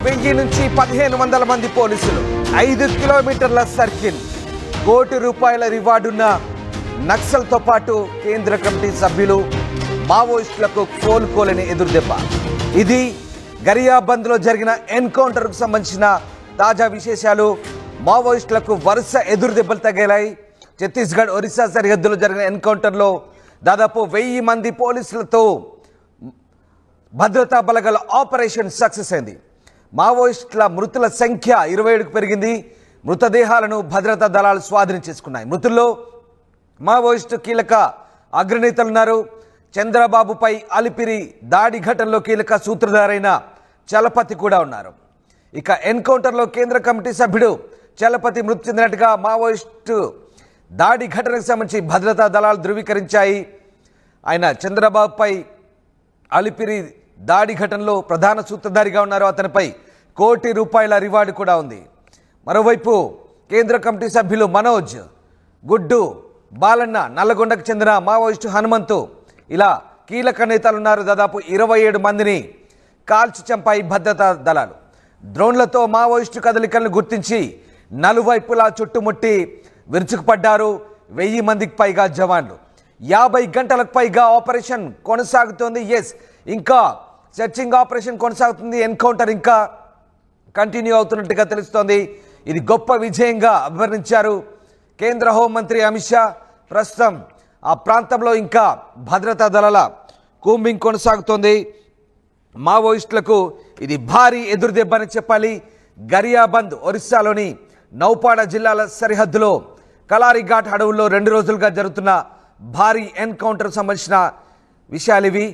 1000 నుంచి 1500 మంది పోలీసులు 5 కిలోమీటర్ల సర్కిల్ కోటి రూపాయల రివార్డున్న నక్సల్తో పాటు కేంద్ర కమిటీ సభ్యులు మావోయిస్టులకు కోలుకోలేని ఎదురుదెబ్బ. ఇది గరియాబంద్లో జరిగిన ఎన్కౌంటర్కు సంబంధించిన తాజా విశేషాలు. మావోయిస్టులకు వరుస ఎదురుదెబ్బలు తగిలాయి. ఛత్తీస్గఢ్ ఒరిస్సా సరిహద్దులో జరిగిన ఎన్కౌంటర్లో దాదాపు 1000 మంది పోలీసులతో భద్రతా బలగాల ఆపరేషన్ సక్సెస్ అయింది. మావోయిస్టుల మృతుల సంఖ్య 27కు పెరిగింది. మృతదేహాలను భద్రతా దళాలు స్వాధీనం చేసుకున్నాయి. మృతుల్లో మావోయిస్టు కీలక అగ్రనేతలున్నారు. చంద్రబాబుపై అలిపిరి దాడి ఘటనలో కీలక సూత్రధారైన చలపతి కూడా ఉన్నారు. ఇక ఎన్కౌంటర్లో కేంద్ర కమిటీ సభ్యుడు చలపతి మృతి చెందినట్టుగా మావోయిస్టు దాడి ఘటనకు సంబంధించి భద్రతా దళాలు ధృవీకరించాయి. ఆయన చంద్రబాబుపై అలిపిరి దాడి ఘటనలో ప్రధాన సూత్రధారిగా ఉన్నారు. అతనిపై కోటి రూపాయల రివార్డు కూడా ఉంది. మరోవైపు కేంద్ర కమిటీ సభ్యులు మనోజ్, గుడ్డు, బాలన్న, నల్లగొండకు చెందిన మావోయిస్టు హనుమంతు ఇలా కీలక నేతలు ఉన్నారు. దాదాపు 27 మందిని కాల్చి చంపాయి భద్రతా దళాలు. డ్రోన్లతో మావోయిస్టు కదలికలను గుర్తించి నలువైపులా చుట్టుముట్టి విరుచుకుపడ్డారు. 1000 మందికి పైగా జవాన్లు. 50 గంటలకు పైగా ఆపరేషన్ కొనసాగుతోంది. ఇంకా సెర్చింగ్ ఆపరేషన్ కొనసాగుతుంది. ఎన్కౌంటర్ ఇంకా కంటిన్యూ అవుతున్నట్టుగా తెలుస్తోంది. ఇది గొప్ప విజయంగా అభివర్ణించారు కేంద్ర హోంమంత్రి అమిత్ షా. ప్రస్తుతం ఆ ప్రాంతంలో ఇంకా భద్రతా దళాల కూంబింగ్ కొనసాగుతోంది. మావోయిస్టులకు ఇది భారీ ఎదురుదెబ్బని చెప్పాలి. గరియాబంద్ ఒరిస్సాలోని నౌపాడ జిల్లాల సరిహద్దులో కలారిఘాట్ అడవుల్లో 2 రోజులుగా జరుగుతున్న భారీ ఎన్కౌంటర్ సంబంధించిన విషయాలు ఇవి.